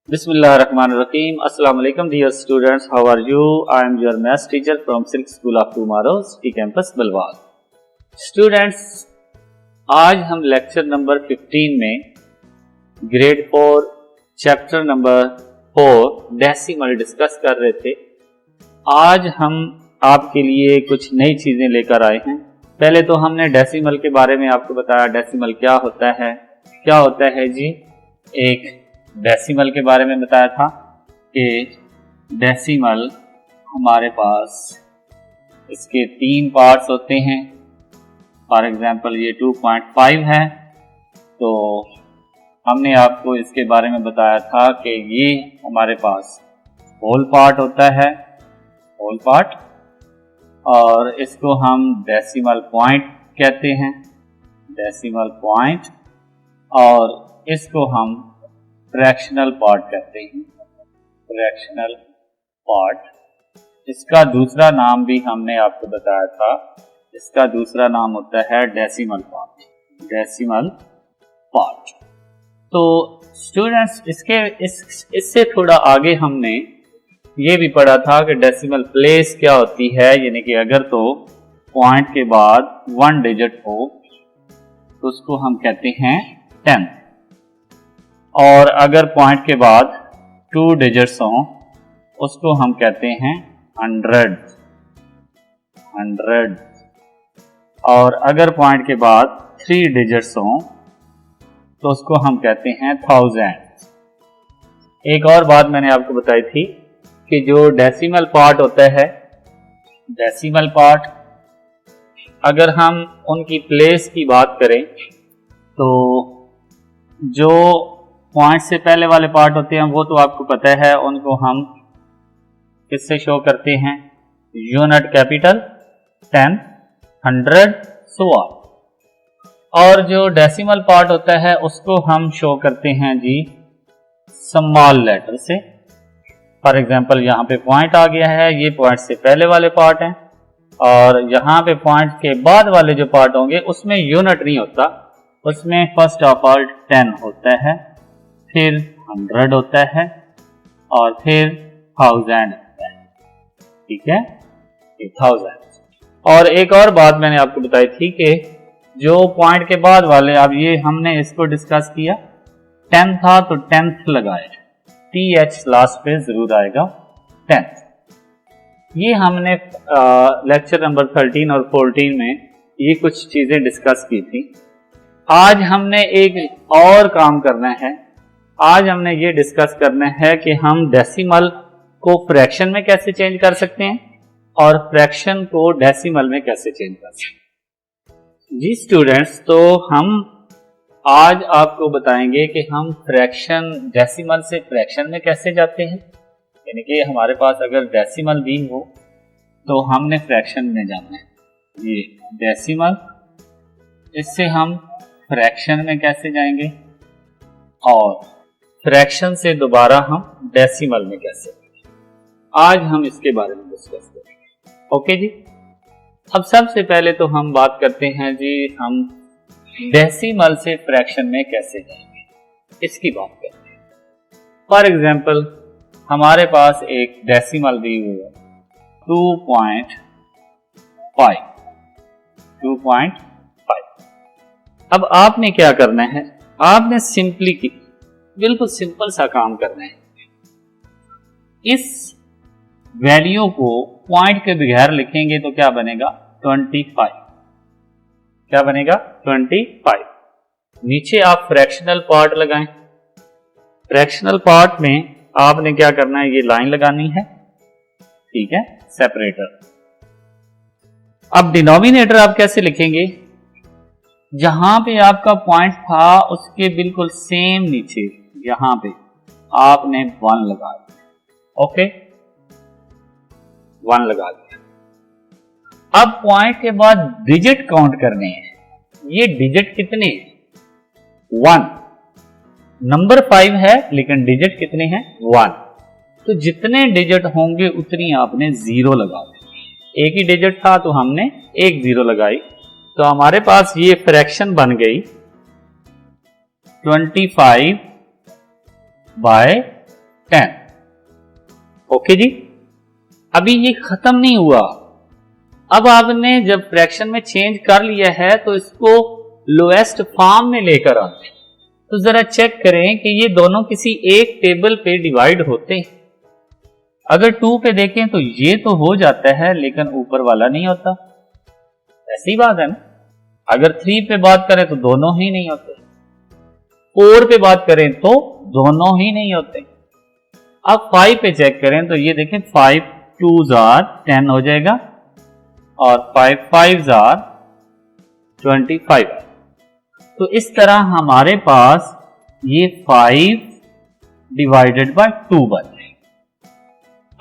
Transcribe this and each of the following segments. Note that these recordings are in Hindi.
Bismillahirrahmanirrahim. Assalamu alaikum dear students. How are you? I am your maths teacher from Silk School of Tomorrow, City Campus, Balwal. Students, आज हम लेक्चर नंबर 15 में grade 4 chapter number 4 decimal discuss कर रहे थे. आज हम आपके लिए कुछ नई चीज़ें लेकर आए हैं. पहले तो हमने डेसिमल के बारे में आपको बताया. डेसिमल क्या होता है जी. एक डेसिमल के बारे में बताया था कि डेसिमल हमारे पास इसके 3 पार्ट्स होते हैं. फॉर एग्जांपल ये 2.5 है, तो हमने आपको इसके बारे में बताया था कि ये हमारे पास होल पार्ट होता है, होल पार्ट, और इसको हम डेसिमल पॉइंट कहते हैं, डेसिमल पॉइंट, और इसको हम फ्रैक्शनल पार्ट कहते हैं, फ्रैक्शनल पार्ट. इसका दूसरा नाम भी हमने आपको बताया था. इसका दूसरा नाम होता है डेसिमल पार्ट, डेसिमल पार्ट. तो स्टूडेंट्स इससे थोड़ा आगे हमने ये भी पढ़ा था कि डेसिमल प्लेस क्या होती है. यानी कि अगर तो पॉइंट के बाद 1 डिजिट हो तो उसको हम कहते हैं 10, और अगर पॉइंट के बाद 2 डिजिट्स हों उसको हम कहते हैं 100, और अगर पॉइंट के बाद 3 डिजिट्स हों तो उसको हम कहते हैं 1000. एक और बात मैंने आपको बताई थी कि जो डेसिमल पार्ट होता है, डेसिमल पार्ट, अगर हम उनकी प्लेस की बात करें तो जो पॉइंट से पहले वाले पार्ट होते हैं वो तो आपको पता है, उनको हम किससे शो करते हैं, यूनिट कैपिटल, 10, 100, सो ऑन. और जो डेसिमल पार्ट होता है उसको हम शो करते हैं जी स्मॉल लेटर से. फॉर एग्जांपल यहाँ पे पॉइंट आ गया है, ये पॉइंट से पहले वाले पार्ट हैं, और यहाँ पे पॉइंट के बाद वाले जो पार्ट होंगे उसमें यूनिट नहीं होता, उसमें फर्स्ट ऑफ ऑल 10 होता है, फिर 100 होता है, और फिर 1000 होता है. ठीक है, 1000. और एक और बात मैंने आपको बताई थी कि जो पॉइंट के बाद वाले, अब ये हमने इसको डिस्कस किया, 10 था तो 10th लगाया, TH लास्ट पे जरूर आएगा, 10th. ये हमने लेक्चर नंबर 13 और 14 में ये कुछ चीजें डिस्कस की थी. आज हमने एक और काम करना है. आज हमने ये डिस्कस करना है कि हम डेसिमल को फ्रैक्शन में कैसे चेंज कर सकते हैं और फ्रैक्शन को डेसिमल में कैसे चेंज कर सकते हैं. जी स्टूडेंट्स, तो हम आज आपको बताएंगे कि हम फ्रैक्शन, डेसिमल से फ्रैक्शन में कैसे जाते हैं. यानी कि हमारे पास अगर डेसिमल भी हो तो हमने फ्रैक्शन में जाना है. ये डेसिमल, इससे हम फ्रैक्शन में कैसे जाएंगे, और फ्रैक्शन से दोबारा हम डेसिमल में कैसे. आज हम इसके बारे में डिस्कस करेंगे. ओके जी. अब सबसे पहले तो हम बात करते हैं जी, हम डेसिमल से फ्रैक्शन में कैसे जाएंगे, इसकी बात करते हैं. फॉर एग्जांपल हमारे पास एक डेसिमल दी हुई है 2.5. अब आपने क्या करना है, आपने सिंपली बिल्कुल सिंपल सा काम करना है. इस वैल्यू को पॉइंट के बगैर लिखेंगे तो क्या बनेगा, 25. क्या बनेगा, 25. नीचे आप फ्रैक्शनल पार्ट लगाएं. फ्रैक्शनल पार्ट में आपने क्या करना है, ये लाइन लगानी है, ठीक है, सेपरेटर. अब डिनोमिनेटर आप कैसे लिखेंगे, जहां पे आपका पॉइंट था उसके बिल्कुल सेम नीचे यहां पे आपने 1 लगा दिया. ओके, 1 लगा दिया. अब पॉइंट के बाद डिजिट काउंट करने हैं. ये डिजिट कितने हैं, 1. नंबर 5 है लेकिन डिजिट कितने हैं, 1. तो जितने डिजिट होंगे उतनी आपने 0 लगा दी. एक ही डिजिट था तो हमने एक 0 लगाई, तो हमारे पास ये फ्रैक्शन बन गई 25 बाय 10। ओके जी, अभी ये खत्म नहीं हुआ। अब आपने जब फ्रैक्शन में चेंज कर लिया है तो इसको लोएस्ट फॉर्म में लेकर आते हैं। तो जरा चेक करें कि ये दोनों किसी एक टेबल पे डिवाइड होते हैं। अगर 2 पे देखें तो ये तो हो जाता है, लेकिन ऊपर वाला नहीं होता। ऐसी बात है ना। अगर 3 पे बात करें तो दोनों ही नहीं होते, 4 पे बात करें तो दोनों ही नहीं होते। अब 5 पे चेक करें तो ये देखें 5 2s are 10 हो जाएगा और 5 5s are 25। तो इस तरह हमारे पास ये 5 डिवाइडेड बाय 2 बन जाएगा।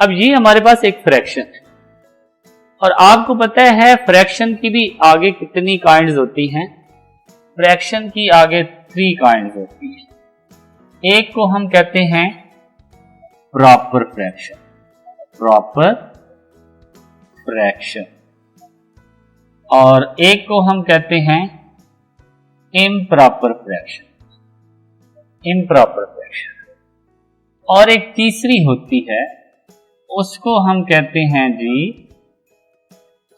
अब ये हमारे पास एक फ्रैक्शन है और आपको पता है फ्रैक्शन की भी आगे कितनी काइंड्स होती हैं। फ्रैक्शन की आगे 3 काइंड्स होती हैं। एक को हम कहते हैं प्रॉपर फ्रैक्शन, प्रॉपर फ्रैक्शन, और एक को हम कहते हैं इम्प्रॉपर फ्रैक्शन, इम्प्रॉपर फ्रैक्शन, और एक तीसरी होती है उसको हम कहते हैं जी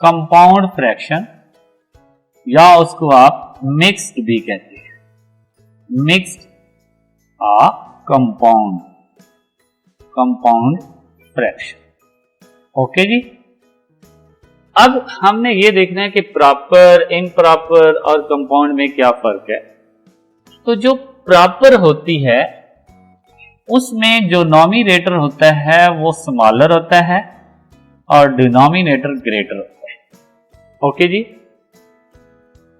कंपाउंड फ्रैक्शन, या उसको आप मिक्स्ड भी कहते हैं, मिक्स्ड आ कंपाउंड, कंपाउंड फ्रैक्शन। ओके जी, अब हमने ये देखना है कि प्रॉपर, इम्प्रॉपर और कंपाउंड में क्या फर्क है। तो जो प्रॉपर होती है उसमें जो नॉमिनेटर होता है वो स्मॉलर होता है और डिनोमिनेटर ग्रेटर होता है। ओके जी,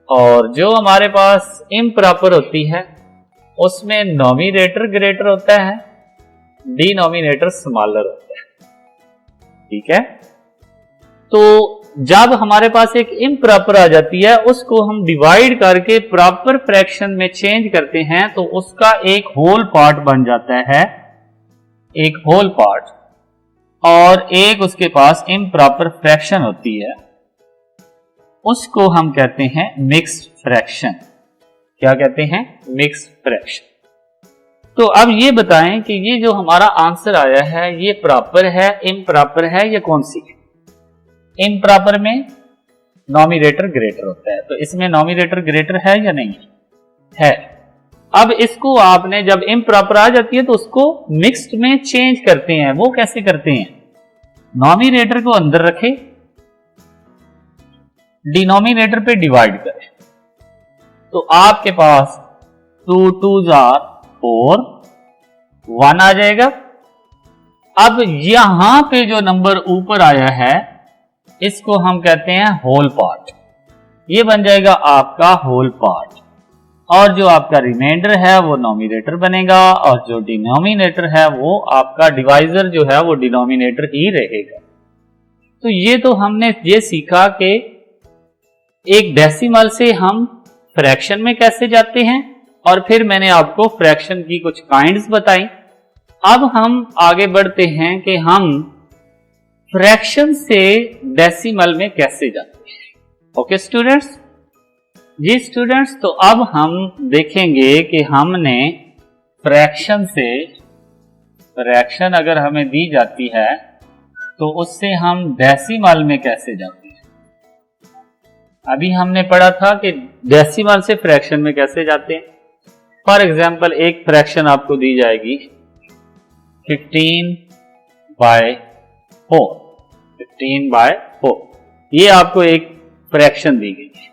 और जो हमारे पास इम्प्रॉपर होती है उसमें नॉमिनेटर ग्रेटर होता है, डिनोमिनेटर स्मॉलर होता है। ठीक है, तो जब हमारे पास एक इम्प्रॉपर आ जाती है उसको हम डिवाइड करके प्रॉपर फ्रैक्शन में चेंज करते हैं तो उसका एक होल पार्ट बन जाता है, एक होल पार्ट, और एक उसके पास इम्प्रॉपर फ्रैक्शन होती है, उसको हम कहते हैं मिक्स्ड फ्रैक्शन। क्या कहते हैं? Mixed fraction. तो अब ये बताएं कि ये जो हमारा आंसर आया है ये प्रॉपर है, इम्प्रॉपर है, या कौन सी है? इम्प्रॉपर में नॉमिनेटर ग्रेटर होता है, तो इसमें नॉमिनेटर ग्रेटर है या नहीं है? अब इसको आपने जब इम्प्रॉपर आ जाती है तो उसको मिक्स्ड में चेंज करते हैं। वो कैसे करते हैं? नॉमिनेटर को अंदर रखें, डिनोमिनेटर पे डिवाइड करें, तो आपके पास 2 2s are 4, 1 आ जाएगा। अब यहां पे जो नंबर ऊपर आया है इसको हम कहते हैं होल पार्ट, ये बन जाएगा आपका होल पार्ट, और जो आपका रिमाइंडर है वो नॉमिनेटर बनेगा, और जो डिनोमिनेटर है वो आपका डिवाइजर जो है वो डिनोमिनेटर ही रहेगा। तो ये तो हमने ये सीखा कि एक डेसिमल से हम फ्रैक्शन में कैसे जाते हैं, और फिर मैंने आपको फ्रैक्शन की कुछ काइंड्स बताई। अब हम आगे बढ़ते हैं कि हम फ्रैक्शन से डेसिमल में कैसे जाते हैं। ओके स्टूडेंट्स, जी स्टूडेंट्स, तो अब हम देखेंगे कि हमने फ्रैक्शन से, फ्रैक्शन अगर हमें दी जाती है तो उससे हम डेसिमल में कैसे जाते हैं। अभी हमने पढ़ा था कि डेसिमल से फ्रैक्शन में कैसे जाते हैं। फॉर एग्जाम्पल एक फ्रैक्शन आपको दी जाएगी 15/4, 15/4, ये आपको एक फ्रैक्शन दी गई है,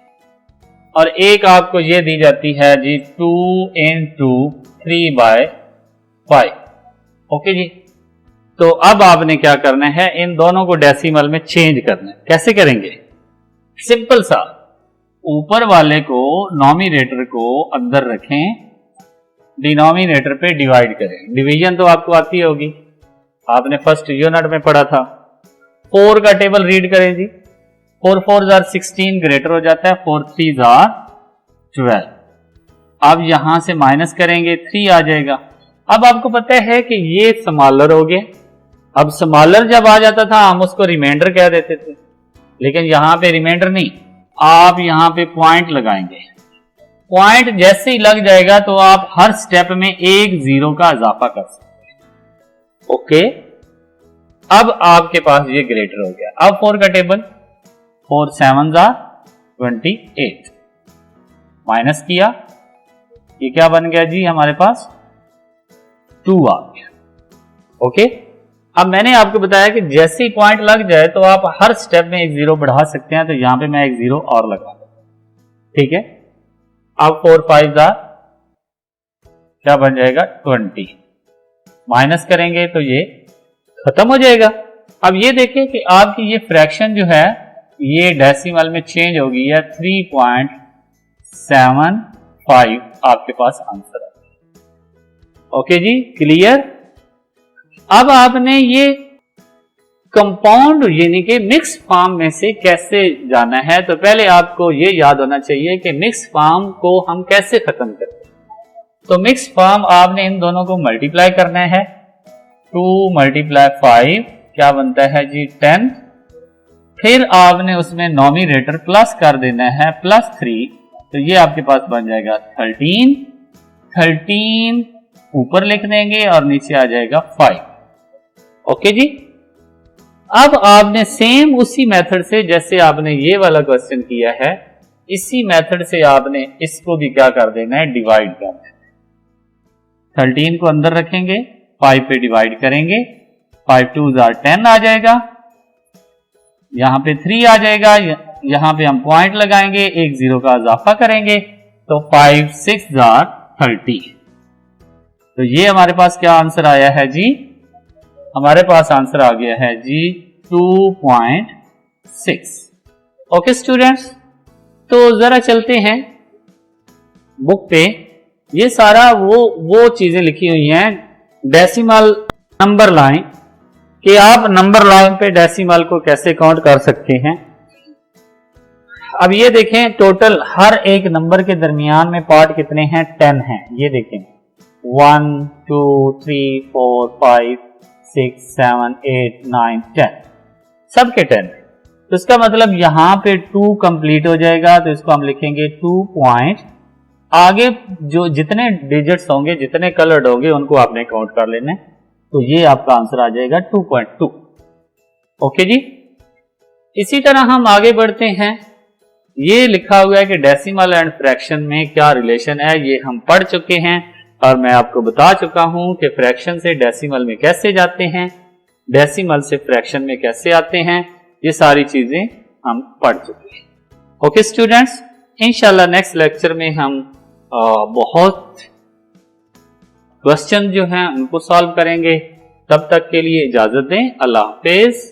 और एक आपको ये दी जाती है जी 2 into 3/5। ओके जी, तो अब आपने क्या करना है, इन दोनों को डेसिमल में चेंज करना है। कैसे करेंगे? सिंपल सा, ऊपर वाले को, नॉमिनेटर को अंदर रखें, डिनोमिनेटर पे डिवाइड करें। डिवीजन तो आपको आती होगी, आपने फर्स्ट यूनिट में पढ़ा था। 4 का टेबल रीड करें जी, 4 4s are 16 ग्रेटर हो जाता है, 4 3s are 12। अब यहां से माइनस करेंगे 3 आ जाएगा। अब आपको पता है कि ये स्मॉलर हो गया। अब स्मॉलर जब आ जाता था हम उसको रिमाइंडर कह देते थे, लेकिन यहां पे रिमाइंडर नहीं, आप यहां पे पॉइंट लगाएंगे। पॉइंट जैसे ही लग जाएगा तो आप हर स्टेप में एक जीरो का इजाफा कर सकते हैं। ओके, अब आपके पास ये ग्रेटर हो गया। अब 4 का टेबल, 4 7 28, माइनस किया, ये क्या बन गया जी हमारे पास 2 आ गया। ओके, अब मैंने आपको बताया कि जैसे ही पॉइंट लग जाए तो आप हर स्टेप में एक 0 बढ़ा सकते हैं, तो यहां पे मैं एक 0 और लगा, ठीक है। अब 4 5 क्या बन जाएगा 20, माइनस करेंगे तो ये खत्म हो जाएगा। अब ये देखें कि आपकी ये फ्रैक्शन जो है ये डेसिमल में चेंज हो गई है, 3.75 आपके पास आंसर है। ओके जी, क्लियर। अब आपने ये कंपाउंड यानी कि मिक्स फॉर्म में से कैसे जाना है, तो पहले आपको ये याद होना चाहिए कि मिक्स फॉर्म को हम कैसे खत्म करते हैं। तो मिक्स फॉर्म आपने इन दोनों को मल्टीप्लाई करना है, 2 × 5 क्या बनता है जी 10, फिर आपने उसमें नॉमिनेटर प्लस कर देना है +3, तो ये आपके पास बन जाएगा 13, 13 ऊपर लिख देंगे और नीचे आ जाएगा 5। ओके जी, अब आपने सेम उसी मेथड से जैसे आपने ये वाला क्वेश्चन किया है, इसी मेथड से आपने इसको भी क्या कर देना है, डिवाइड कर देना है। 13 को अंदर रखेंगे, 5 पे डिवाइड करेंगे, 5 2 10 आ जाएगा, यहां पे 3 आ जाएगा, यहां पे हम पॉइंट लगाएंगे, एक 0 का इजाफा करेंगे, तो 5 6 30। तो ये हमारे पास क्या आंसर आया है जी, हमारे पास आंसर आ गया है जी 2.6। ओके स्टूडेंट्स, तो जरा चलते हैं बुक पे। ये सारा वो चीजें लिखी हुई हैं डेसिमल नंबर लाइन, कि आप नंबर लाइन पे डेसिमल को कैसे काउंट कर सकते हैं। अब ये देखें, टोटल हर एक नंबर के दरमियान में पार्ट कितने हैं, 10 हैं। ये देखें 1 2 3 4 5 6 7 8 9 10, सबके 10। तो इसका मतलब यहां पे 2 कंप्लीट हो जाएगा, तो इसको हम लिखेंगे 2 पॉइंट, आगे जो जितने डिजिट्स होंगे, जितने कलर्ड होंगे, उनको आपने काउंट कर लेना है, तो ये आपका आंसर आ जाएगा 2.2। ओके जी, इसी तरह हम आगे बढ़ते हैं। ये लिखा हुआ है कि डेसिमल एंड फ्रैक्शन में क्या रिलेशन है, ये हम पढ़ चुके हैं और मैं आपको बता चुका हूं कि फ्रैक्शन से डेसिमल में कैसे जाते हैं, डेसिमल से फ्रैक्शन में कैसे आते हैं, ये सारी चीजें हम पढ़ चुके हैं। ओके स्टूडेंट्स, इंशाल्लाह नेक्स्ट लेक्चर में हम बहुत क्वेश्चन जो हैं उनको सॉल्व करेंगे। तब तक के लिए इजाजत दें, अल्लाह हाफिज।